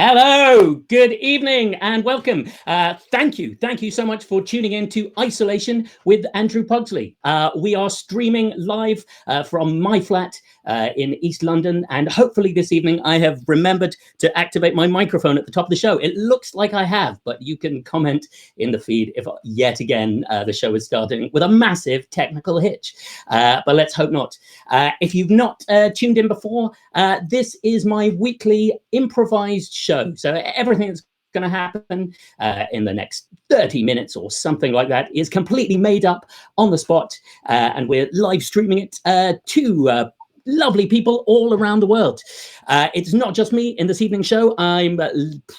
Hello, good evening and welcome. Thank you so much for tuning in to Isolation with Andrew Pugsley. We are streaming live from my flat in East London, and hopefully this evening I have remembered to activate my microphone at the top of the show. It looks like I have, but you can comment in the feed if yet again the show is starting with a massive technical hitch, but let's hope not. If you've not tuned in before, this is my weekly improvised show. So everything that's going to happen in the next 30 minutes or something like that is completely made up on the spot, and we're live streaming it to lovely people all around the world. It's not just me in this evening's show. I'm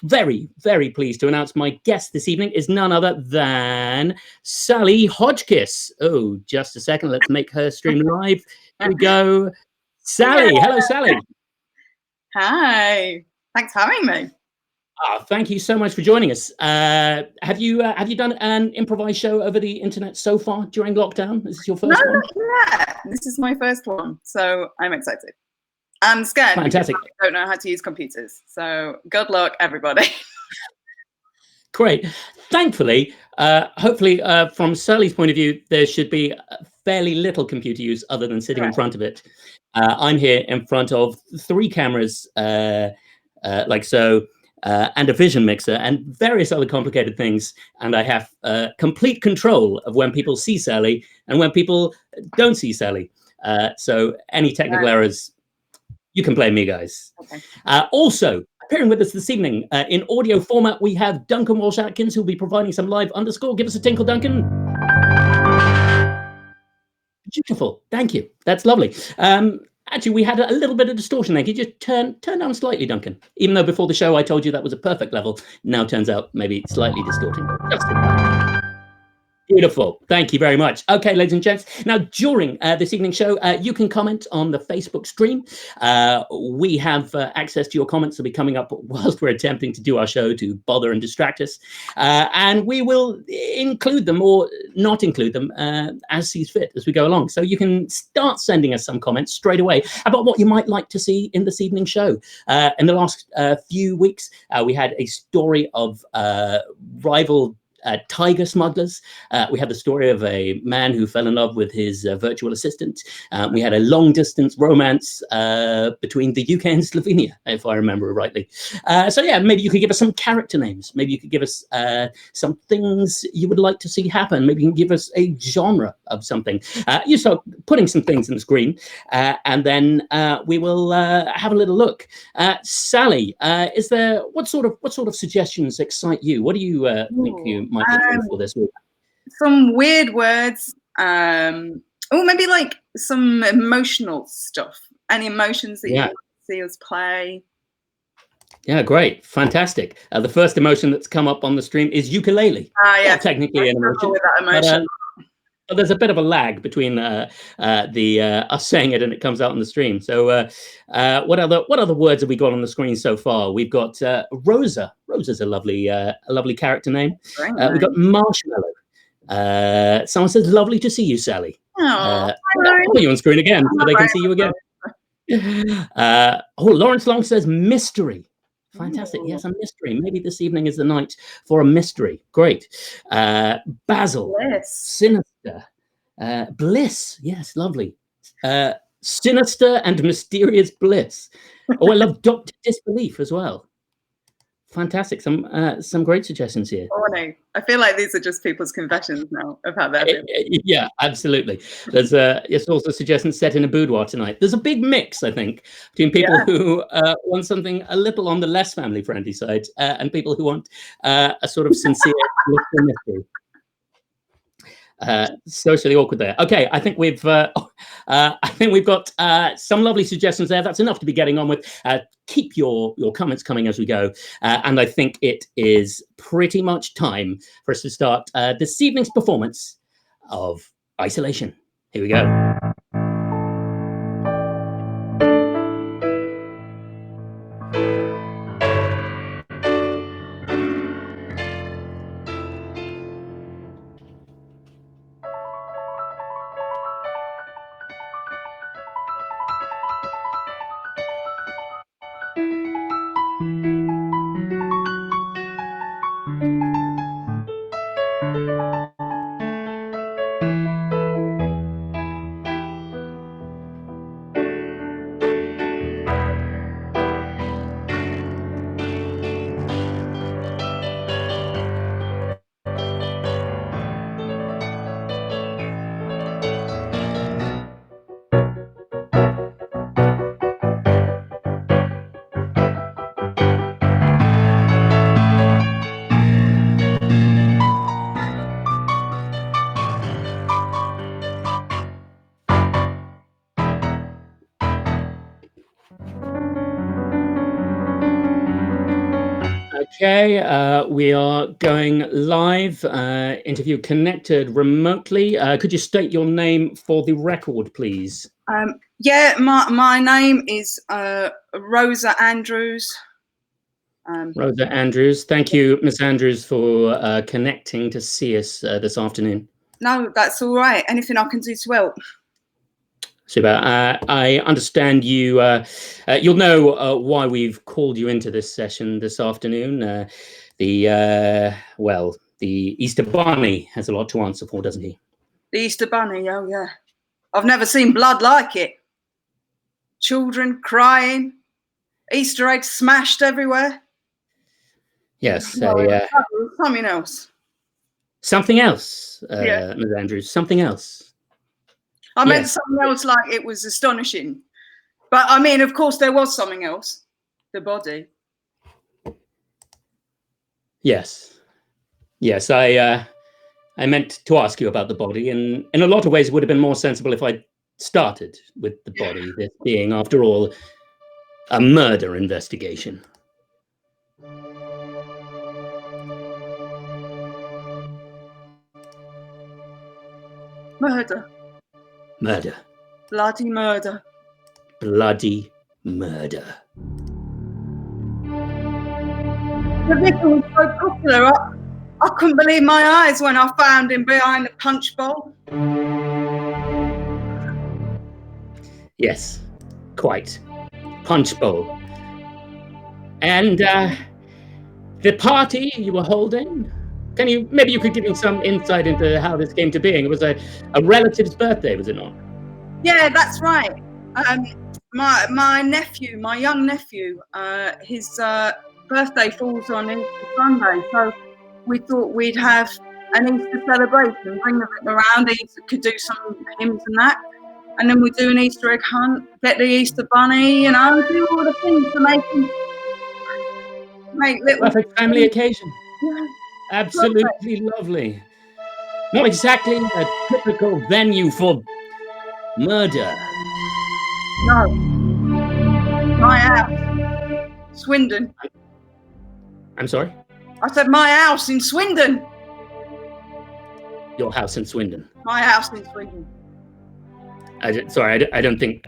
very, very pleased to announce my guest this evening is none other than Sally Hodgkiss. Oh, just a second. Let's make her stream live. Here we go. Sally. Yeah. Hello, Sally. Hi. Thanks for having me. Thank you so much for joining us. Have you done an improvised show over the internet so far during lockdown? Is this your first one? Yeah, this is my first one, so I'm excited. I'm scared. Fantastic. Because I don't know how to use computers, so good luck, everybody. Great. Thankfully, hopefully, from Sally's point of view, there should be fairly little computer use other than sitting in front of it. I'm here in front of 3 cameras, like so. And a vision mixer and various other complicated things. And I have complete control of when people see Sally and when people don't see Sally. So any technical errors, you can blame me, guys. Okay. Also, appearing with us this evening in audio format, we have Duncan Walsh-Atkins, who'll be providing some live underscore. Give us a tinkle, Duncan. Beautiful. Thank you. That's lovely. Actually, we had a little bit of distortion there. Can you just turn down slightly, Duncan? Even though before the show I told you that was a perfect level, now turns out maybe slightly distorting. Beautiful. Thank you very much. Okay, ladies and gents. Now, during this evening's show, you can comment on the Facebook stream. We have access to your comments that will be coming up whilst we're attempting to do our show to bother and distract us. And we will include them or not include them as sees fit as we go along. So you can start sending us some comments straight away about what you might like to see in this evening's show. In the last few weeks, we had a story of rival tiger smugglers. We had the story of a man who fell in love with his virtual assistant. We had a long distance romance between the UK and Slovenia, if I remember rightly. So yeah, maybe you could give us some character names. Maybe you could give us some things you would like to see happen. Maybe you can give us a genre of something. You start putting some things on the screen, and then we will have a little look. Sally, is there what sort of suggestions excite you? What do you think you might be doing for this week? Some weird words. Maybe like some emotional stuff. Any emotions that you want to see us play? Yeah, great, fantastic. The first emotion that's come up on the stream is ukulele. Yeah, well, technically an emotion. With that emotion. But there's a bit of a lag between us saying it and it comes out on the stream. So what other words have we got on the screen so far? We've got Rosa. Rosa's a lovely character name. We've got Marshmallow. Someone says, "Lovely to see you, Sally." I'll put you on screen again so they can see you again. Lawrence Long says, "Mystery." Fantastic. Yes, a mystery. Maybe this evening is the night for a mystery. Great. Basil. Bliss. Sinister. Bliss. Yes, lovely. Sinister and mysterious bliss. Oh, I love Dr. Disbelief as well. Fantastic. Some great suggestions here. Oh no, I feel like these are just people's confessions now of how they're feeling. Yeah, absolutely. There's it's also suggestions set in a boudoir tonight. There's a big mix, I think, between people who want something a little on the less family-friendly side and people who want a sort of sincere mystery. Socially awkward there. Okay, I think we've got some lovely suggestions there. That's enough to be getting on with. Keep your comments coming as we go, and I think it is pretty much time for us to start this evening's performance of Isolation. Here we go. Okay, we are going live. Interview connected remotely. Could you state your name for the record, please? Yeah, my name is Rosa Andrews. Rosa Andrews. Thank you, Miss Andrews, for connecting to see us this afternoon. No, that's all right. Anything I can do to help? Super. I understand you. You'll know why we've called you into this session this afternoon. The Easter Bunny has a lot to answer for, doesn't he? The Easter Bunny. Oh yeah, I've never seen blood like it. Children crying, Easter eggs smashed everywhere. Yes. No, something else. Something else, Yeah. Ms. Andrews. Something else. I meant something else, like it was astonishing. But I mean, of course, there was something else. The body. Yes. Yes, I meant to ask you about the body, and in a lot of ways it would have been more sensible if I started with the body, this being, after all, a murder investigation. Murder. Murder. Bloody murder. Bloody murder. The vicar was so popular. I couldn't believe my eyes when I found him behind the punch bowl. Yes, quite. Punch bowl. And the party you were holding, maybe you could give me some insight into how this came to being? It was a relative's birthday, was it not? Yeah, that's right. My nephew, my young nephew, his birthday falls on Easter Sunday, so we thought we'd have an Easter celebration, bring them around. He could do some hymns and that, and then we do an Easter egg hunt, get the Easter bunny, do all the things to make little perfect family occasion. Yeah. Absolutely perfect. Lovely. Not exactly a typical venue for murder. No. My house. Swindon. I'm sorry? I said my house in Swindon. Your house in Swindon? My house in Swindon. I don't think,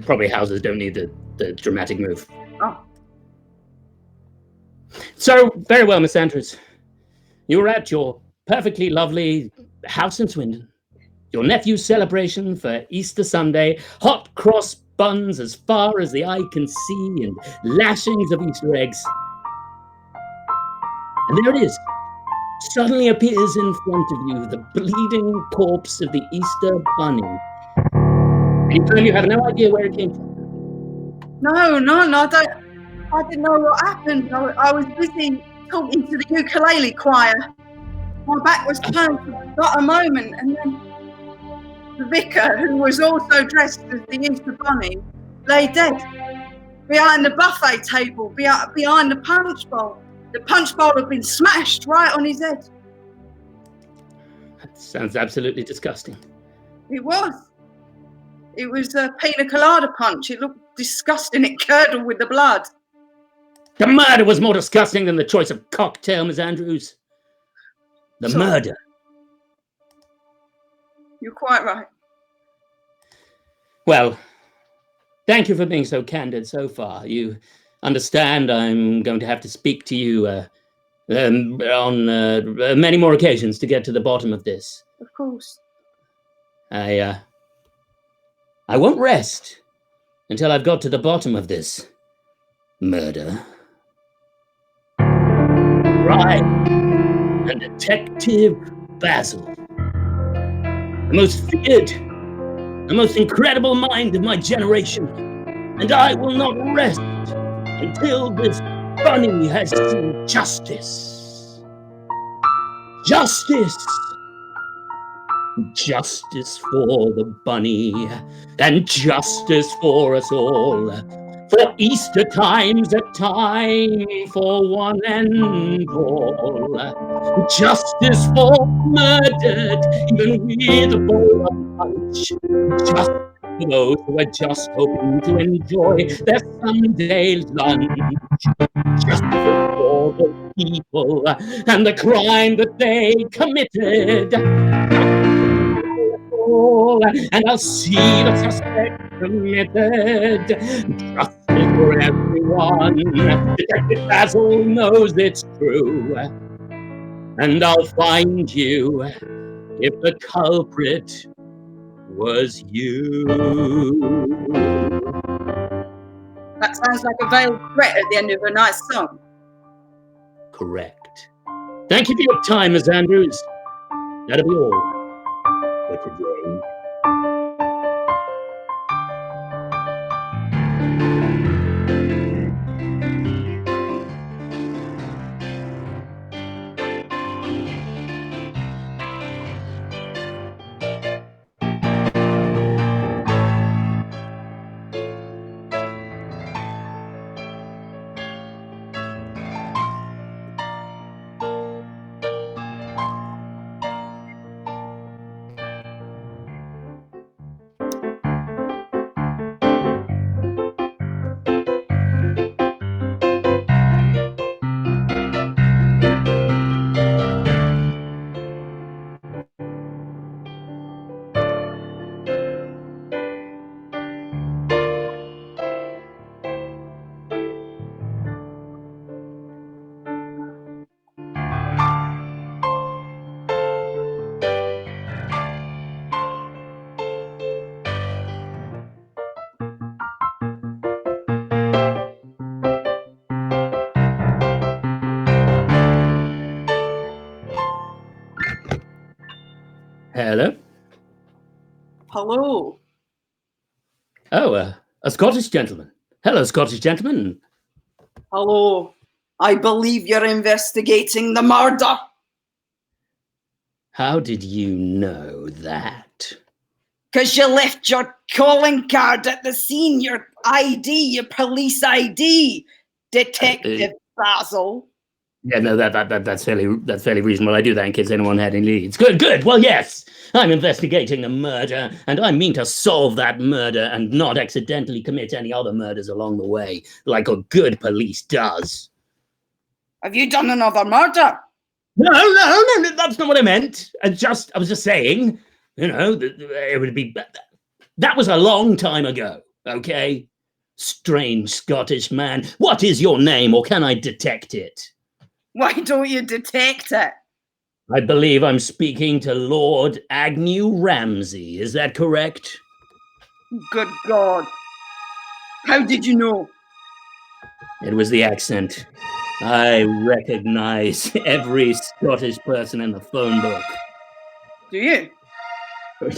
probably houses don't need the dramatic move. Oh. So, very well, Miss Andrews. You were at your perfectly lovely house in Swindon. Your nephew's celebration for Easter Sunday, hot cross buns as far as the eye can see, and lashings of Easter eggs. And there it is. Suddenly appears in front of you the bleeding corpse of the Easter bunny. And you claim you have no idea where it came from. No, I didn't know what happened. I was busy talking to the ukulele choir. My back was turned for not a moment, and then the vicar, who was also dressed as the Easter bunny, lay dead behind the buffet table, behind the punch bowl. The punch bowl had been smashed right on his head. That sounds absolutely disgusting. It was. It was a pina colada punch. It looked disgusting. It curdled with the blood. The murder was more disgusting than the choice of cocktail, Miss Andrews. The murder. You're quite right. Well, thank you for being so candid so far. You understand I'm going to have to speak to you on many more occasions to get to the bottom of this. Of course. I won't rest until I've got to the bottom of this murder. Right. And Detective Basil, the most feared, the most incredible mind of my generation, and I will not rest until this bunny has seen justice. Justice! Justice for the bunny, and justice for us all. For Easter time's a time for one and all. Justice for murdered, even with a bowl of punch. Justice for those who are just hoping to enjoy their Sunday lunch. Just for the people and the crime that they committed. And I'll see the suspect committed. Justice for everyone. Detective Basil knows it's true. And I'll find you if the culprit was you. That sounds like a veiled threat at the end of a nice song. Correct. Thank you for your time, Ms. Andrews. That'll be all for today. Hello? Hello. Oh, a Scottish gentleman. Hello, Scottish gentleman. Hello. I believe you're investigating the murder. How did you know that? Because you left your calling card at the scene, your ID, your police ID, Detective Basil. Yeah, no, that's fairly reasonable. I do that in case anyone had any leads. Good. Well, yes, I'm investigating a murder, and I mean to solve that murder and not accidentally commit any other murders along the way, like a good police does. Have you done another murder? No, that's not what I meant. I was just saying, you know, it would be. That was a long time ago, okay? Strange Scottish man. What is your name, or can I detect it? Why don't you detect it? I believe I'm speaking to Lord Agnew Ramsay. Is that correct? Good God. How did you know? It was the accent. I recognize every Scottish person in the phone book. Do you? Well,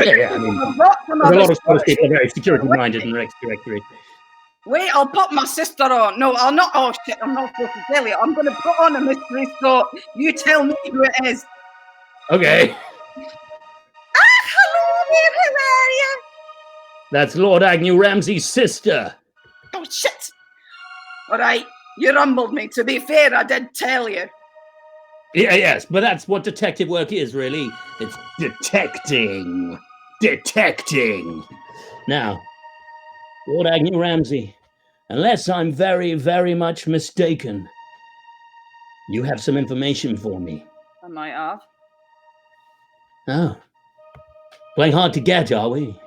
yeah. I mean, there's a lot of Scottish people are very security-minded in Rex Directory. Wait, I'll put my sister on. No, I'll not. Oh, shit, I'm not supposed to tell you. I'm going to put on a mystery, so you tell me who it is. Okay. Hello there, how are you? That's Lord Agnew Ramsay's sister. Oh, shit. All right, you rumbled me. To be fair, I did tell you. Yeah, yes, but that's what detective work is, really. It's detecting. Now, Lord Agnew Ramsay, unless I'm very, very much mistaken, you have some information for me. I might have. Oh. Playing hard to get, are we?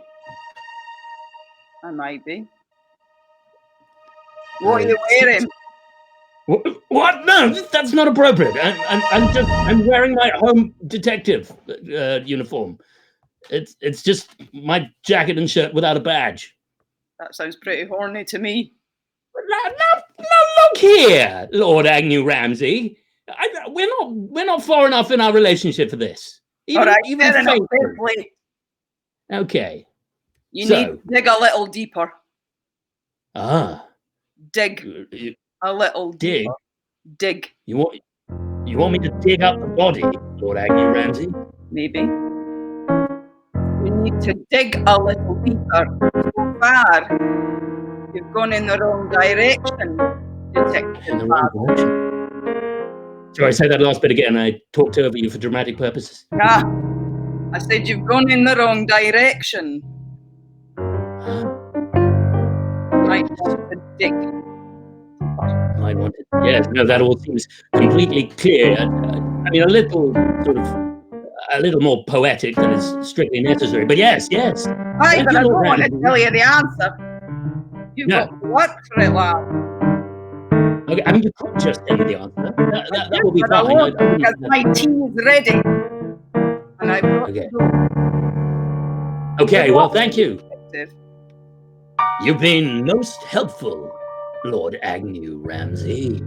I might be. What are you wearing? What? No, that's not appropriate. I'm wearing my home detective uniform. It's just my jacket and shirt without a badge. That sounds pretty horny to me. No, look here, Lord Agnew Ramsay. We're not far enough in our relationship for this. All right, fair enough. Fair play. Okay. You need to dig a little deeper. Ah. Dig a little deeper. Dig. You want me to dig up the body, Lord Agnew Ramsay? Maybe. You need to dig a little deeper. So far, you've gone in the wrong direction, Detective Basil. Sorry, say that last bit again. I talked over you for dramatic purposes. Ah, I said you've gone in the wrong direction. ridiculous. I wanted, yes, no, that all seems completely clear. I mean, a little more poetic than is strictly necessary. But yes. Hey, Thank but you, I Lord don't want to Randall. tell you the answer. You've No. got to work for it, lad. Okay, I mean, you could just tell me the answer. That will be But I fine. won't, because my tea is ready. And I've got Okay. to go. Okay, well, thank you. Detective. You've been most helpful, Lord Agnew Ramsay.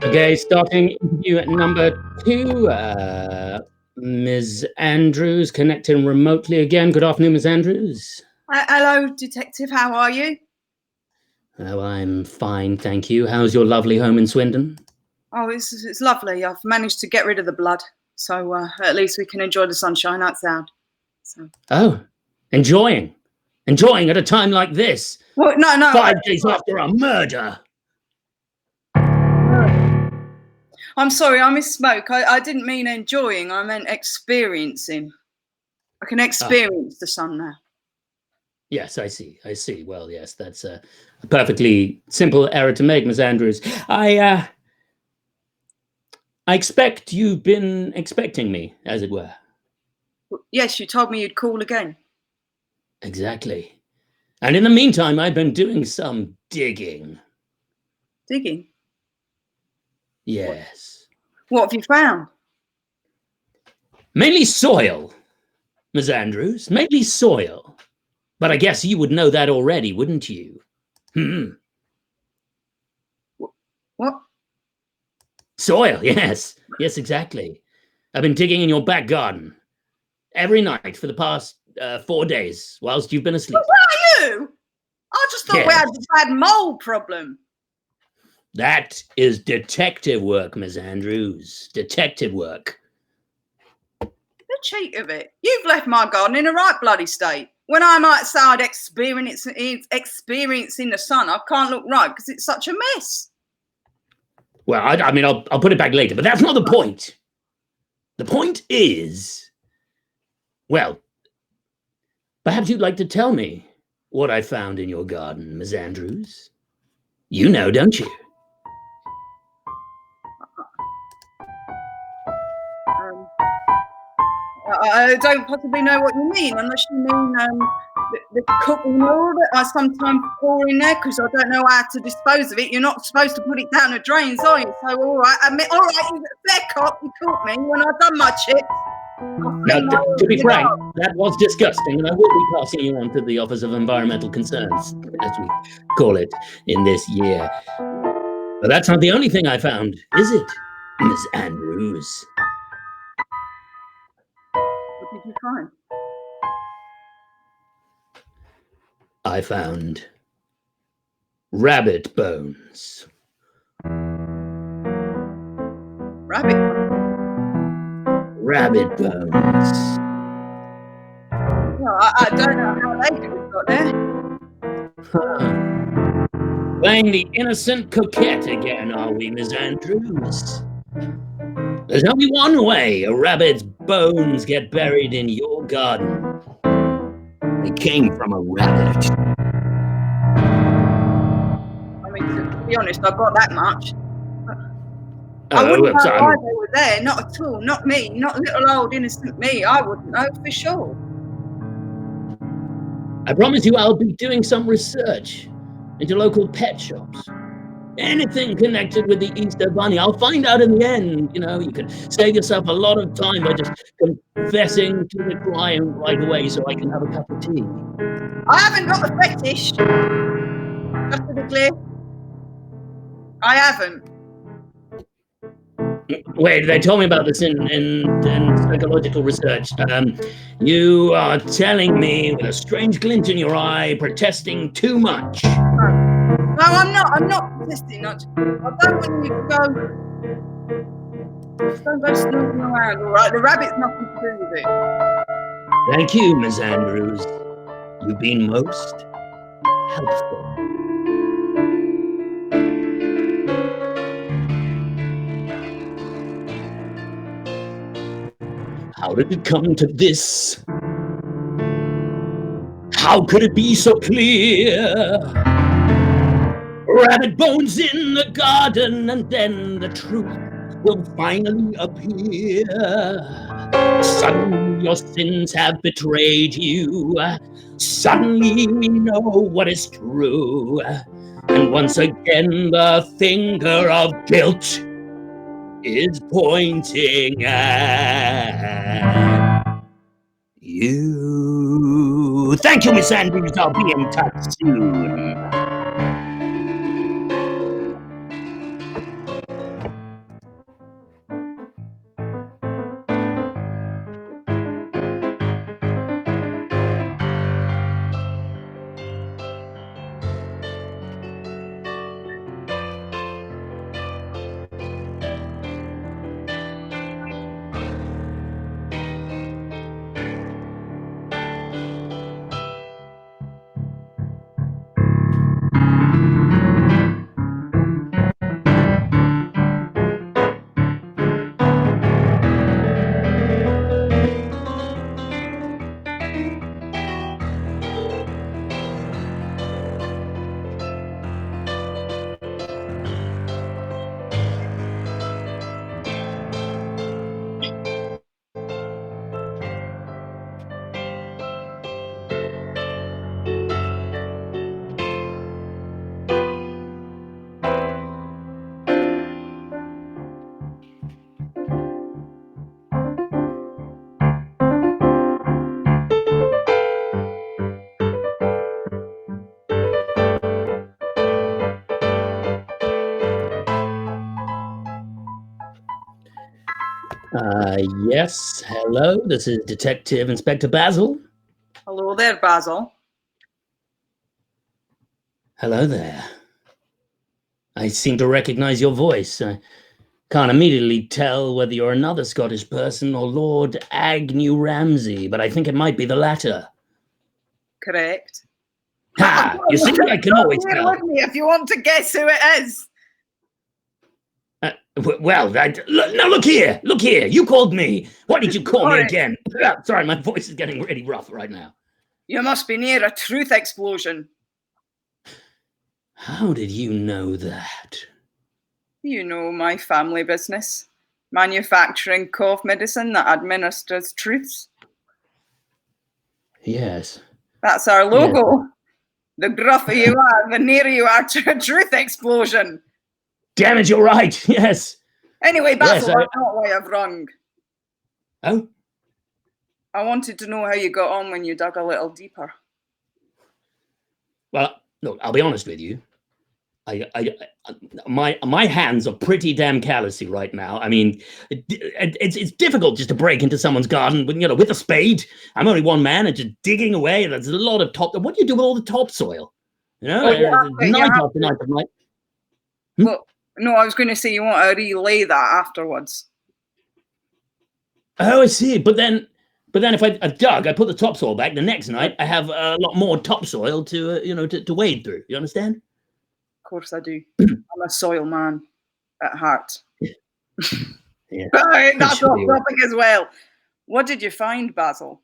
Okay, starting interview at number 2. Ms. Andrews connecting remotely again. Good afternoon, Ms. Andrews. Hello, Detective. How are you? Oh, I'm fine, thank you. How's your lovely home in Swindon? Oh, it's lovely. I've managed to get rid of the blood, so at least we can enjoy the sunshine outside. So. Oh, enjoying at a time like this. Well, no. 5 days after a murder. I'm sorry, I misspoke. I didn't mean enjoying. I meant experiencing. I can experience the sun now. Yes, I see. Well, yes, that's a perfectly simple error to make, Ms. Andrews. I expect you've been expecting me, as it were. Yes, you told me you'd call again. Exactly. And in the meantime, I've been doing some digging. Digging? Yes. What have you found? Mainly soil, Ms. Andrews. Mainly soil. But I guess you would know that already, wouldn't you? What? Soil, yes. Yes, exactly. I've been digging in your back garden every night for the past 4 days whilst you've been asleep. Where are you? I just thought we had a bad mole problem. That is detective work, Ms. Andrews. Detective work. The cheek of it. You've left my garden in a right bloody state. When I'm outside experiencing the sun, I can't look right because it's such a mess. Well, I mean, I'll put it back later, but that's not the point. The point is, well, perhaps you'd like to tell me what I found in your garden, Ms. Andrews. You know, don't you? I don't possibly know what you mean, unless you mean the cooking oil that I sometimes pour in there because I don't know how to dispose of it. You're not supposed to put it down the drains, are you? So, all right, fair cop, you caught me when I've done my chips. Now, to be frank, that was disgusting, and I will be passing you on to the Office of Environmental Concerns, as we call it in this year. But that's not the only thing I found, is it, Ms. Andrews? What did you find? I found rabbit bones. Rabbit bones. Well, I don't know how they could have got there. Playing the innocent coquette again, are we, Ms. Andrews? There's only one way a rabbit's bones get buried in your garden. They came from a rabbit. I mean, to be honest, I got that much. I Oh, wouldn't know sorry, why they were there. Not at all. Not me. Not little old innocent me. I wouldn't know for sure. I promise you I'll be doing some research into local pet shops. Anything connected with the Easter Bunny, I'll find out in the end. You know, you could save yourself a lot of time by just confessing to the crime right away so I can have a cup of tea. I haven't got the fetish. Just to be clear. I haven't. Wait, they told me about this in psychological research. You are telling me with a strange glint in your eye, protesting too much. No, I'm not. I'm not protesting. I don't want you to go. Just don't go snooping around, all right? The rabbit's nothing to do with it. Thank you, Miss Andrews. You've been most helpful. How did it come to this? How could it be so clear? Rabbit bones in the garden, and then the truth will finally appear. Suddenly your sins have betrayed you. Suddenly we know what is true. And once again the finger of guilt is pointing at you. Thank you, Miss Andrews. I'll be in touch soon. Yes, hello, this is Detective Inspector Basil. Hello there, Basil. Hello there. I seem to recognize your voice. I can't immediately tell whether you're another Scottish person or Lord Agnew Ramsay, but I think it might be the latter. Correct. Ha! You see, I can always tell. With me if you want to guess who it is. Well, now look here. Look here. You called me. Why did you call me again? Sorry, my voice is getting really rough right now. You must be near a truth explosion. How did you know that? You know my family business. Manufacturing cough medicine that administers truths. Yes. That's our logo. Yes. The gruffer you are, the nearer you are to a truth explosion. Damn it, you're right. Yes. Anyway, Basil, that's not why I've rung. Oh? I wanted to know how you got on when you dug a little deeper. Well, look, I'll be honest with you. My hands are pretty damn callousy right now. I mean, it's difficult just to break into someone's garden with a spade. I'm only one man and just digging away. There's a lot of top. What do you do with all the topsoil? Night after night. Well, no, I was going to say you want to relay that afterwards. Oh, I see. But then if I dug, I put the topsoil back. The next night, I have a lot more topsoil to wade through. You understand? Of course I do. I'm a soil man at heart. Yeah. That's off topic as well. What did you find, Basil?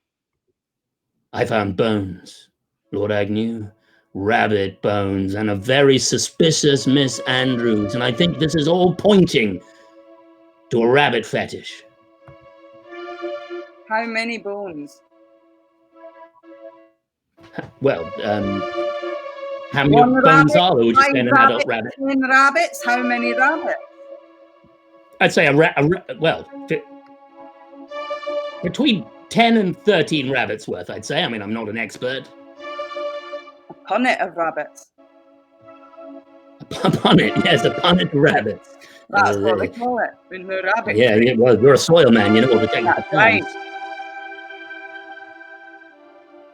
I found bones, Lord Agnew, rabbit bones, and a very suspicious Miss Andrews, and I think this is all pointing to a rabbit fetish. How many bones? Well, how many bones are there? Would you say an adult rabbit? 10 rabbits? How many rabbits? I'd say well, between 10 and 13 rabbits worth, I'd say. I mean, I'm not an expert. A punnet of rabbits. A punnet, yes, a punnet of rabbits. That's what they call it. When the rabbits. Yeah, well, you're a soil man, you know what we're taking. That's right.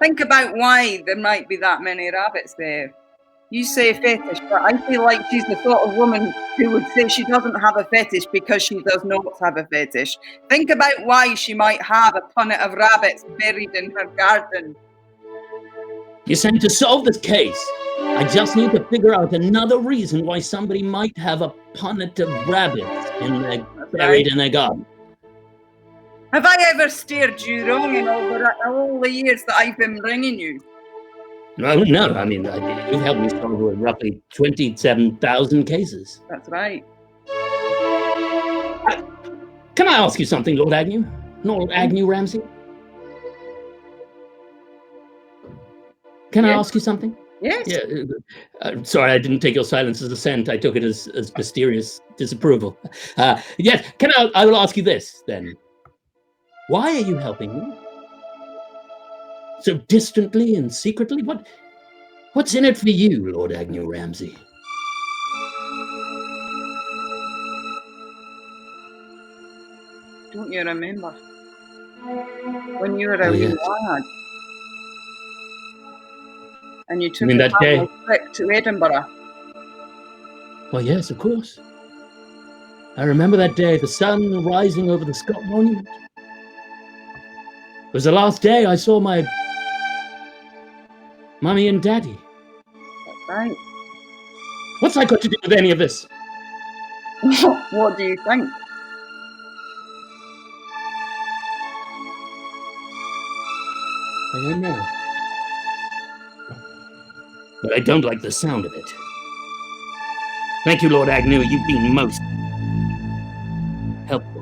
Think about why there might be that many rabbits there. You say fetish, but I feel like she's the sort of woman who would say she doesn't have a fetish because she does not have a fetish. Think about why she might have a punnet of rabbits buried in her garden. You're saying to solve this case, I just need to figure out another reason why somebody might have a punnet of rabbits buried in their garden. Have I ever steered you wrong in all the years that I've been bringing you? No, I mean, you've helped me solve roughly 27,000 cases. That's right. Can I ask you something, Lord Agnew? Lord Agnew Ramsay? Can I ask you something? Yes. Yeah. Sorry, I didn't take your silence as assent. I took it as mysterious disapproval. Yes. I will ask you this then. Why are you helping me? So distantly and secretly? What's in it for you, Lord Agnew Ramsay? Don't you remember? When you were a wee lad. And you took that day? Trip to Edinburgh. Well, yes, of course. I remember that day, the sun rising over the Scott Monument. It was the last day I saw my Mummy and Daddy. That's right. What's that got to do with any of this? What do you think? I don't know. But I don't like the sound of it. Thank you, Lord Agnew. You've been most helpful.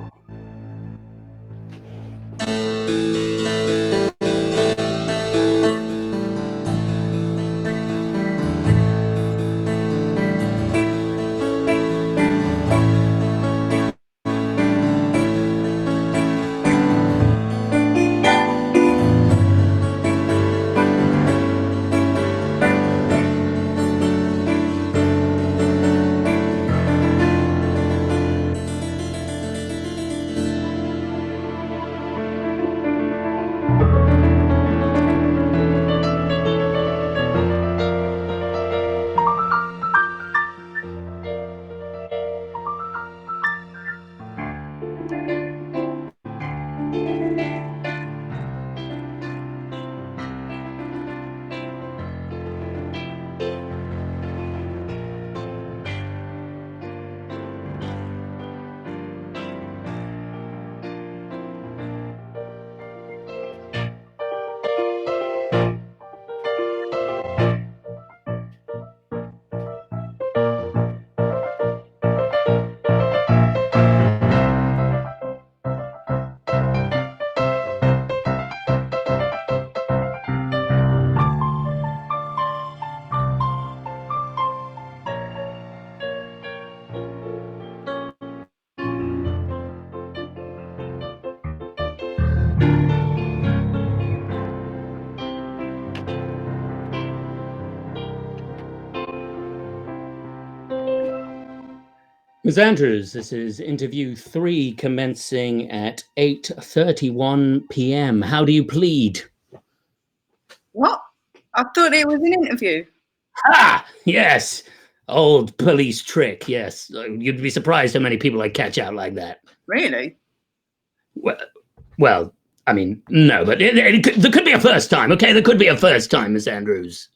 Ms. Andrews, this is interview 3 commencing at 8:31 p.m. How do you plead? What? I thought it was an interview. Ah, yes. Old police trick, yes. You'd be surprised how many people I catch out like that. Really? Well, I mean, no, but there could be a first time, okay? There could be a first time, Ms. Andrews.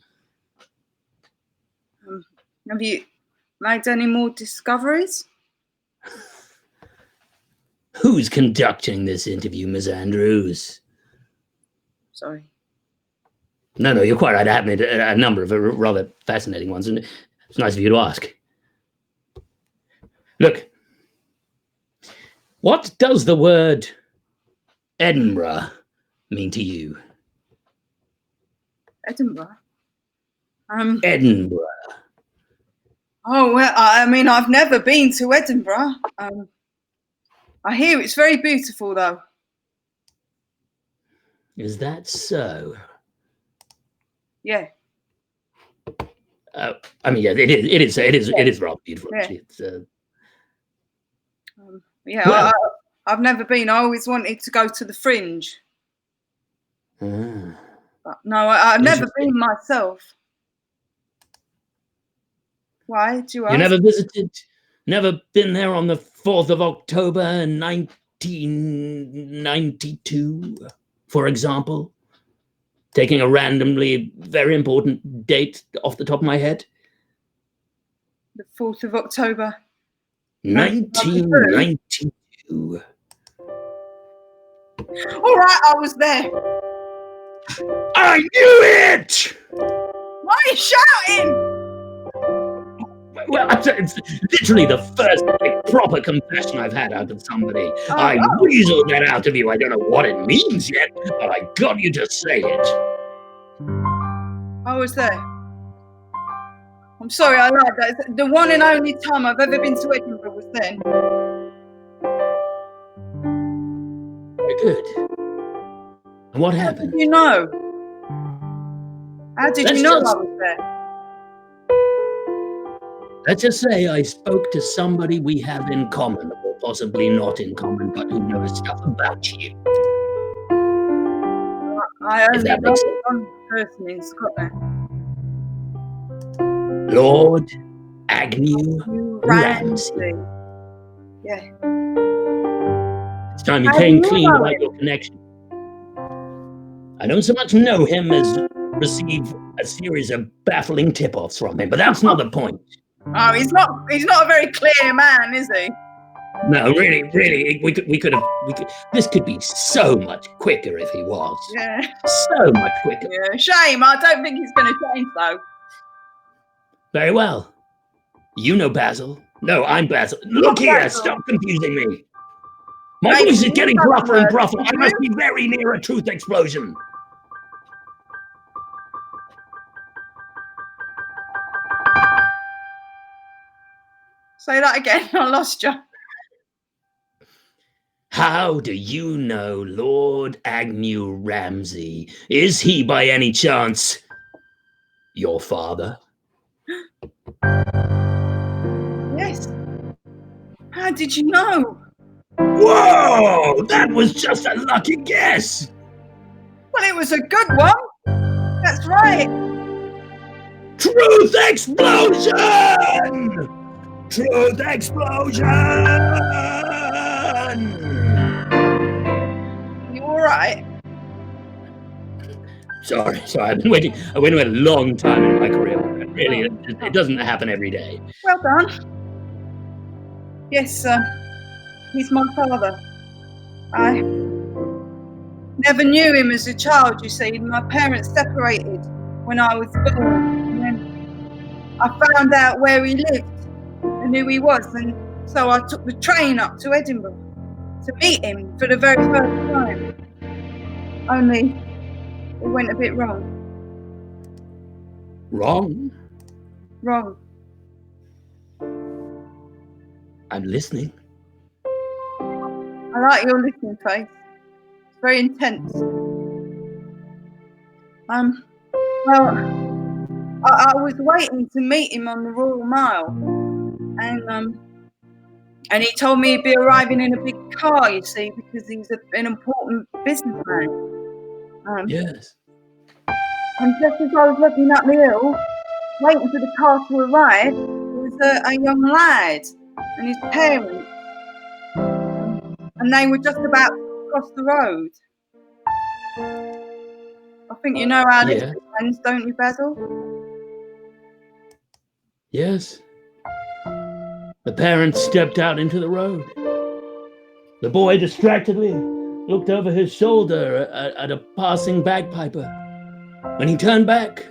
Have you made any more discoveries? Who's conducting this interview, Ms. Andrews? Sorry. No, you're quite right. I have made a number of rather fascinating ones, and it's nice of you to ask. Look, what does the word Edinburgh mean to you? Edinburgh. Edinburgh. Oh, well, I mean, I've never been to Edinburgh. I hear it's very beautiful, though. Is that so? Yeah. I mean, yeah, it is rather beautiful. Yeah. Actually. It's, yeah, well, I've never been. I always wanted to go to the Fringe. But no, I've never been myself. Why do you ask? You never visited, never been there on the 4th of October 1992, for example? Taking a randomly very important date off the top of my head. The 4th of October. 1992. All right, I was there. I knew it! Why are you shouting? Well, it's literally the first proper confession I've had out of somebody. I weaseled that out of you. I don't know what it means yet, but I got you to say it. I was there. I'm sorry, I lied. That's the one and only time I've ever been to Edinburgh was then. Very good. And what happened? How did you know? How did you know I was there? Let's just say I spoke to somebody we have in common, or possibly not in common, but who knows stuff about you. I only know one person in Scotland. Lord Agnew Ramsey. Yeah. It's time you came clean about your connection. I don't so much know him as receive a series of baffling tip-offs from him, but that's not the point. Oh, he's not a very clear man, is he? No, really, we could. This could be so much quicker if he was. Yeah. So much quicker. Yeah, shame. I don't think he's going to change, though. Very well. You know Basil. No, I'm Basil. Look here, stop confusing me. My voice is getting gruffer and gruffer. I must be very near a truth explosion. Say that again. I lost you. How do you know Lord Agnew Ramsey? Is he by any chance your father? Yes. How did you know? Whoa! That was just a lucky guess! Well, it was a good one. That's right. Truth explosion! Truth explosion! You all right? Sorry. I've been waiting. I waited a long time in my career. Really, it doesn't happen every day. Well done. Yes, he's my father. I never knew him as a child, you see. My parents separated when I was born. And then I found out where he lived and who he was. And so I took the train up to Edinburgh to meet him for the very first time. Only it went a bit wrong. Wrong? Wrong. I'm listening. I like your listening face. It's very intense. Well, I was waiting to meet him on the Royal Mile, and he told me he'd be arriving in a big car, you see, because he's an important businessman. Yes. And just as I was looking up the hill, waiting for the car to arrive, there was a young lad and his parents, and they were just about to cross the road. I think you know how this ends, don't you, Basil? Yes. The parents stepped out into the road. The boy distractedly looked over his shoulder at a passing bagpiper. When he turned back,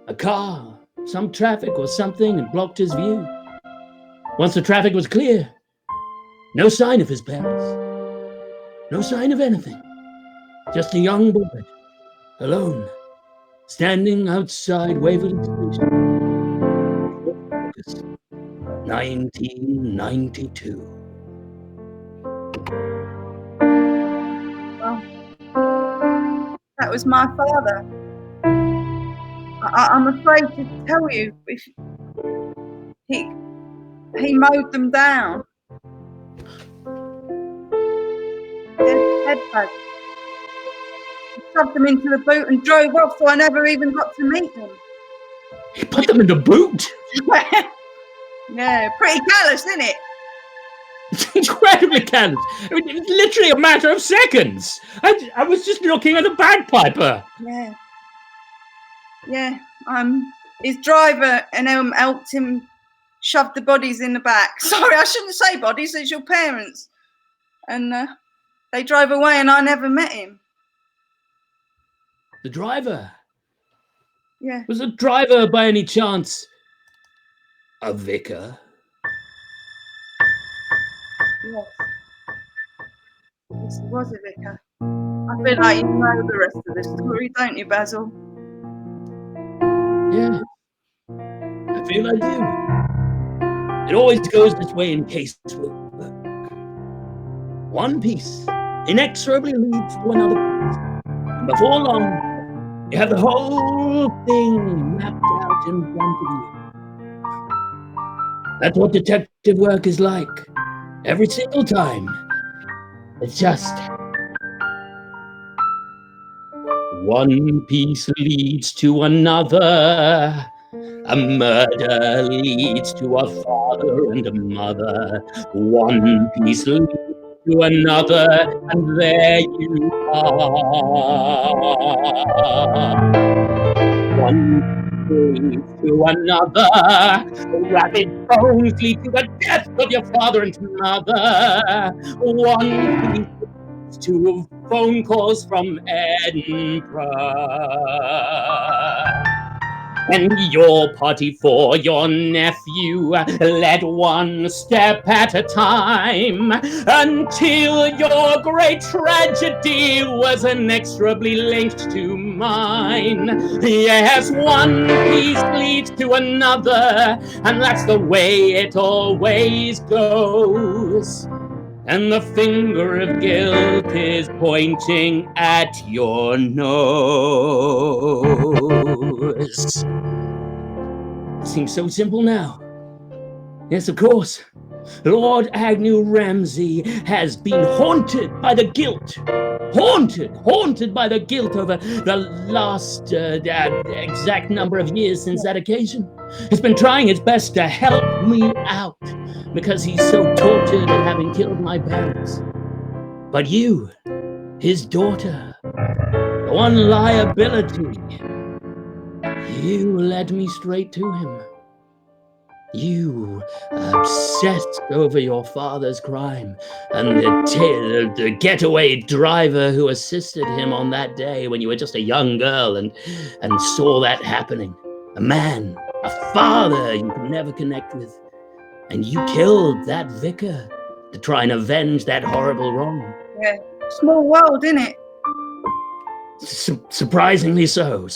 a car, some traffic or something, and blocked his view. Once the traffic was clear, no sign of his parents, no sign of anything. Just a young boy, alone, standing outside Waverley Station. August 1992. Well, that was my father. I'm afraid to tell you, if he mowed them down. Head bag. He shoved them into the boot and drove off, so I never even got to meet them. He put them in the boot? Yeah, pretty callous, isn't it? It's incredibly callous. I mean, it's literally a matter of seconds. I was just looking at a bagpiper. Yeah. Yeah. His driver and helped him shove the bodies in the back. Sorry, I shouldn't say bodies, it's your parents. And they drove away and I never met him. The driver? Yeah. Was the driver by any chance a vicar? Yes. Yes, he was a vicar. I feel like you know the rest of the story, don't you, Basil? Yeah. I feel I do. It always goes this way in casework. One piece inexorably leads to another piece. And before long, you have the whole thing mapped out in front of you. That's what detective work is like. Every single time. It's just one piece leads to another. A murder leads to a father and a mother. One piece leads to another, and there you are. One leads to another. Rapid phones lead to the death of your father and mother. One piece leads to phone calls from Edinburgh. And your party for your nephew led one step at a time until your great tragedy was inexorably linked to mine. Yes, one piece leads to another, and that's the way it always goes. And the finger of guilt is pointing at your nose. It seems so simple now. Yes, of course. Lord Agnew Ramsay has been haunted by the guilt. Haunted by the guilt over the last exact number of years since that occasion. He's been trying his best to help me out because he's so tortured at having killed my parents. But you, his daughter, the one liability, you led me straight to him. You obsessed over your father's crime and the getaway driver who assisted him on that day when you were just a young girl and saw that happening. A man, a father you could never connect with. And you killed that vicar to try and avenge that horrible wrong. Yeah. Small world, isn't it? Surprisingly so.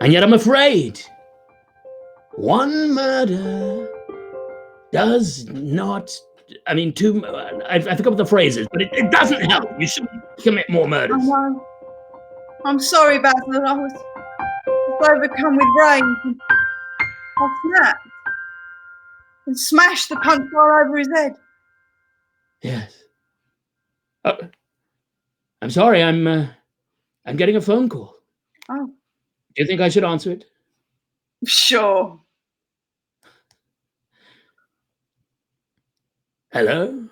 And yet I'm afraid one murder does not, I forgot what the phrase is, but it doesn't help. You shouldn't commit more murders. I know. I'm sorry, Basil. I was overcome with rage. I snapped and smashed the punch all over his head. Yes. I'm sorry, I'm getting a phone call. Oh. Do you think I should answer it? Sure. Hello?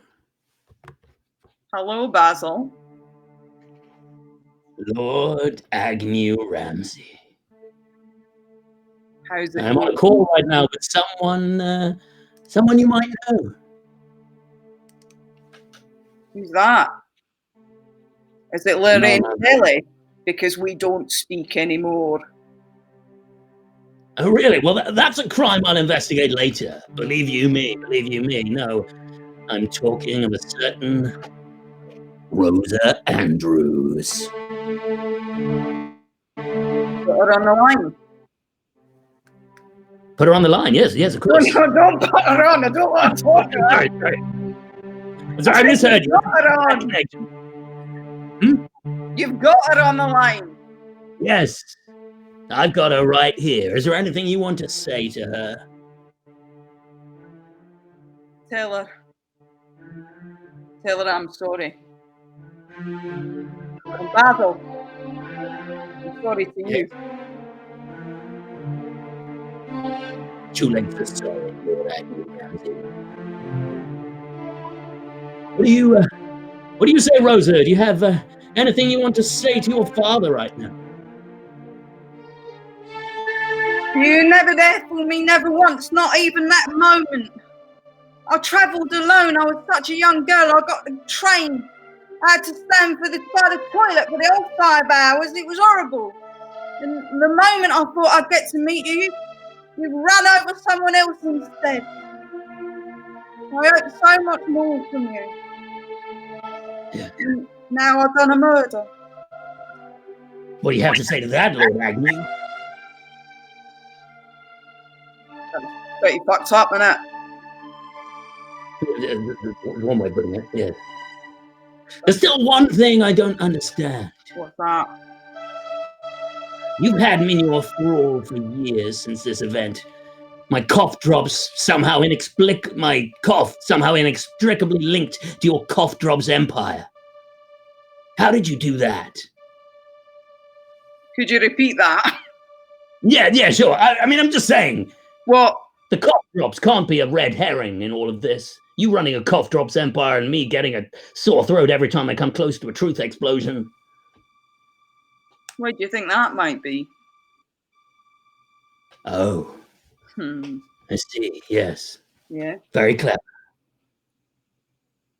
Hello, Basil. Lord Agnew Ramsay. How's it I'm on a call right now with someone you might know. Who's that? Is it Lorraine Kelly? Because we don't speak anymore. Oh, really? Well, that's a crime I'll investigate later. Believe you me. No, I'm talking of a certain Rosa Andrews. Put her on the line. Put her on the line, yes, of course. No, don't put her on. I don't want to talk to her. Sorry, I misheard you. Got her on. You've got her on the line. Yes, I've got her right here. Is there anything you want to say to her? Tell her I'm sorry. And Basil, I'm sorry to you. Too late for sorry, Lord Agnew. What do you say, Rosa? Do you have anything you want to say to your father right now? You never there for me, never once, not even that moment. I travelled alone. I was such a young girl. I got the train. I had to stand by the toilet for the whole 5 hours. It was horrible. And the moment I thought I'd get to meet you, you ran over someone else instead. I hope so much more from you. Yeah. And now I've done a murder. What do you have to say to that, Lord Agnew? That's pretty fucked up, isn't it? One way of putting it, yeah. There's still one thing I don't understand. What's that? You've had me in your thrall for years since this event. My cough drops somehow inexplicably linked to your cough drops empire. How did you do that? Could you repeat that? Yeah, sure. I mean, I'm just saying. What? The cough drops can't be a red herring in all of this. You running a cough drops empire and me getting a sore throat every time I come close to a truth explosion. Why do you think that might be? Oh. I see, yes. Yeah. Very clever.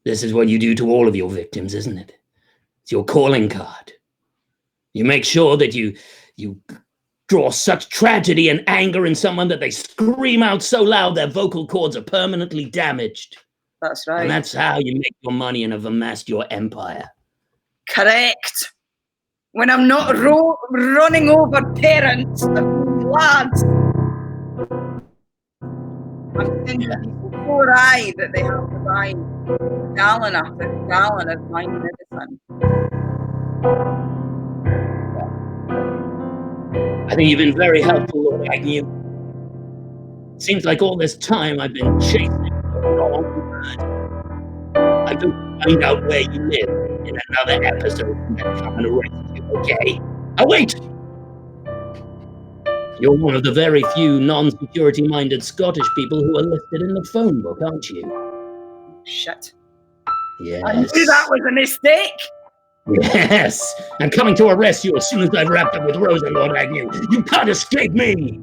This is what you do to all of your victims, isn't it? It's your calling card. You make sure that you draw such tragedy and anger in someone that they scream out so loud their vocal cords are permanently damaged. That's right. And that's how you make your money and have amassed your empire. Correct. When I'm not running over parents of lads. I'm sending people for eye that they have to buy gallon after gallon of my medicine. I think you've been very helpful, Lord Agnew. Seems like all this time I've been chasing the wrong word. I'm going to find out where you live in another episode and then come and arrest you, okay? Oh, wait! You're one of the very few non-security-minded Scottish people who are listed in the phone book, aren't you? Shit. Yes. I knew that was a mistake. Yes. I'm coming to arrest you as soon as I've wrapped up with Rosa, Lord Agnew. You can't escape me!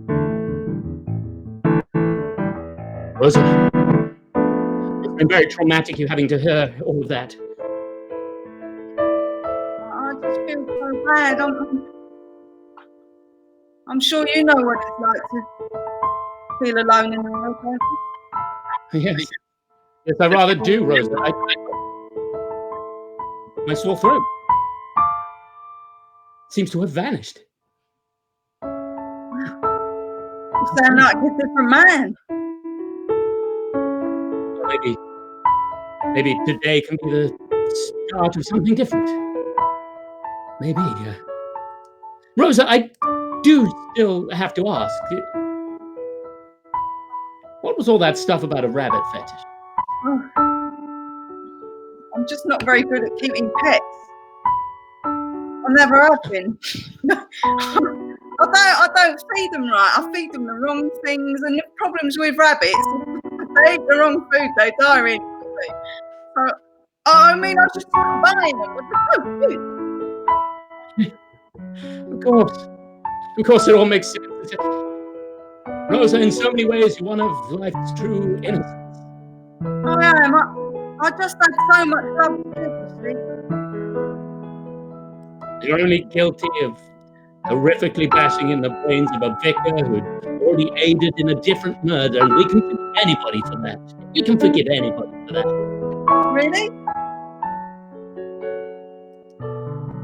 Rosa, it's been very traumatic you having to hear all of that. I just feel so bad. I'm sure you know what it's like to feel alone in the world. Yes, I rather do, Rosa. My sore throat seems to have vanished. You sound like a different man. Maybe today can be the start of something different. Maybe. Rosa, I do still have to ask. What was all that stuff about a rabbit fetish? Oh, I'm just not very good at keeping pets. I never have been. I don't feed them right. I feed them the wrong things, and the problems with rabbits, if they eat the wrong food, they die really quickly. So, I mean, I just start buying them, but they're so good. Of course, it all makes sense. Rosa, in so many ways, you're one of life's true innocents. I am. I just had so much love to give, you see. You're only guilty of horrifically bashing in the brains of a vicar who'd already aided in a different murder, and we can forgive anybody for that. We can forgive anybody for that. Really?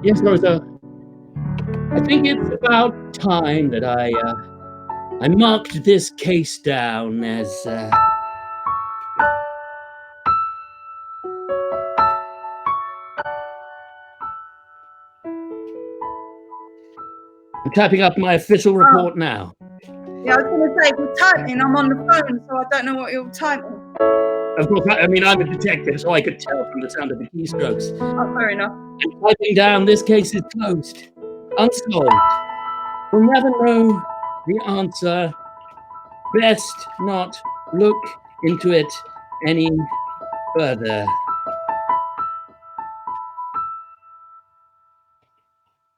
Yes, Rosa. I think it's about time that I marked this case down as I'm typing up my official report now. Yeah, I was going to say, if you're typing, I'm on the phone, so I don't know what you're typing. Of course, I mean, I'm a detective, so I could tell from the sound of the keystrokes. Oh, fair enough. And typing down, this case is closed, unsolved. We'll never know the answer. Best not look into it any further.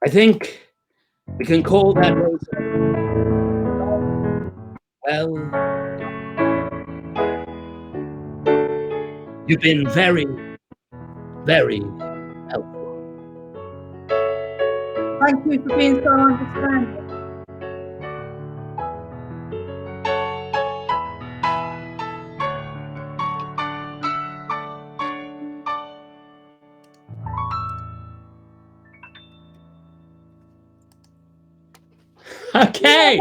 I think we can call that Rosa. Well, you've been very, very helpful. Thank you for being so understanding. Okay,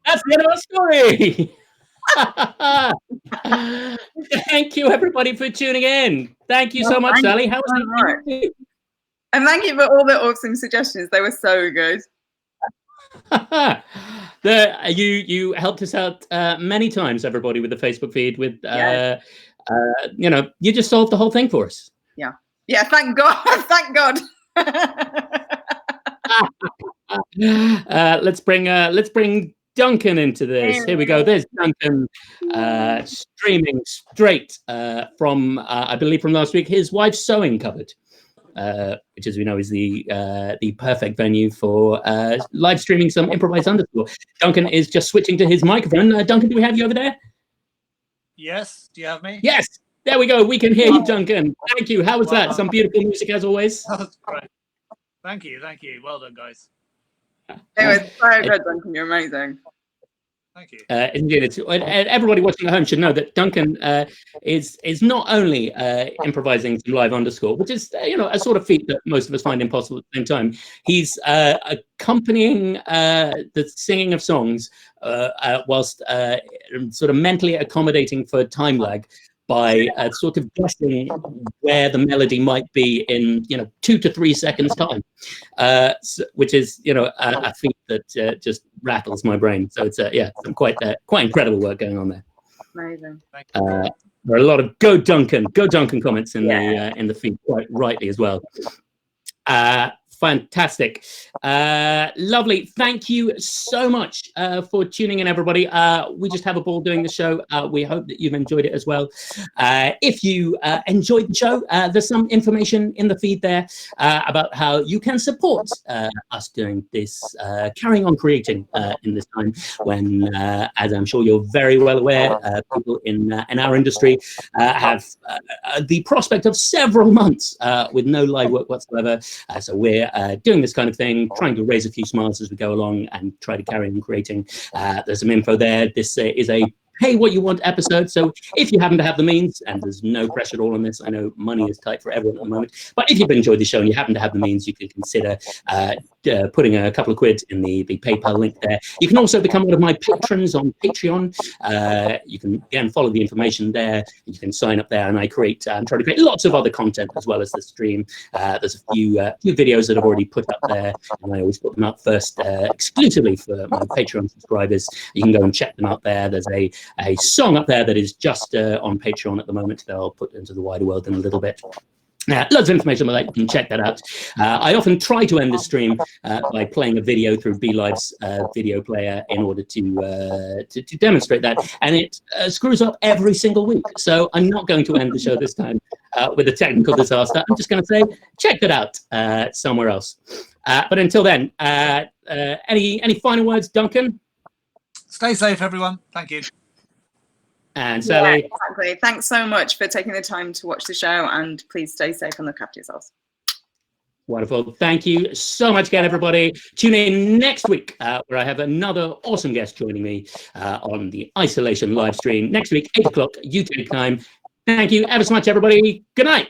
that's the end of our story. Thank you, everybody, for tuning in. Thank you so much, Sally. How was that? And thank you for all the awesome suggestions. They were so good. You helped us out many times, everybody, with the Facebook feed. With you just solved the whole thing for us. Yeah. Thank God. Thank God. Let's bring Duncan into this. Here we go. There's Duncan streaming straight from I believe from last week, his wife's sewing cupboard. Which, as we know, is the perfect venue for live streaming some improvised underscore. Duncan is just switching to his microphone. Duncan, do we have you over there? Yes. Do you have me? Yes. There we go. We can hear you, Duncan. Thank you. How was that? Some beautiful music as always. That was great. Thank you. Well done, guys. It was so good, Duncan. You're amazing. Thank you. Indeed, everybody watching at home should know that Duncan is not only improvising some live underscore, which is a sort of feat that most of us find impossible at the same time. He's accompanying the singing of songs whilst sort of mentally accommodating for time lag by sort of guessing where the melody might be in 2 to 3 seconds time, which is a feat that just rattles my brain. So it's some quite incredible work going on there. Amazing. There are a lot of go Duncan comments in the feed, quite rightly as well. Fantastic. Lovely. Thank you so much for tuning in, everybody. We just have a ball doing the show. We hope that you've enjoyed it as well. If you enjoyed the show, there's some information in the feed there about how you can support us doing this, carrying on creating in this time when, as I'm sure you're very well aware, people in our industry have the prospect of several months with no live work whatsoever. So we're doing this kind of thing, trying to raise a few smiles as we go along and try to carry on creating. There's some info there. This is a pay what you want episode. So if you happen to have the means, and there's no pressure at all on this, I know money is tight for everyone at the moment, but if you've enjoyed the show and you happen to have the means, you can consider putting a couple of quid in the PayPal link there. You can also become one of my patrons on Patreon. You can again follow the information there. You can sign up there, and I try to create lots of other content as well as the stream. There's a few videos that I've already put up there, and I always put them up first exclusively for my Patreon subscribers. You can go and check them out there. There's a song up there that is just on Patreon at the moment that I'll put into the wider world in a little bit. Loads of information about that. You can check that out. I often try to end the stream by playing a video through BeLive's video player in order to demonstrate that, and it screws up every single week. So I'm not going to end the show this time with a technical disaster. I'm just going to say, check that out somewhere else. But until then, any final words, Duncan? Stay safe, everyone. Thank you. And Sally. Yeah, exactly. Thanks so much for taking the time to watch the show, and please stay safe and look after yourselves. Wonderful. Thank you so much again, everybody. Tune in next week where I have another awesome guest joining me on the Isolation live stream next week, 8 o'clock UK time. Thank you ever so much, everybody. Good night.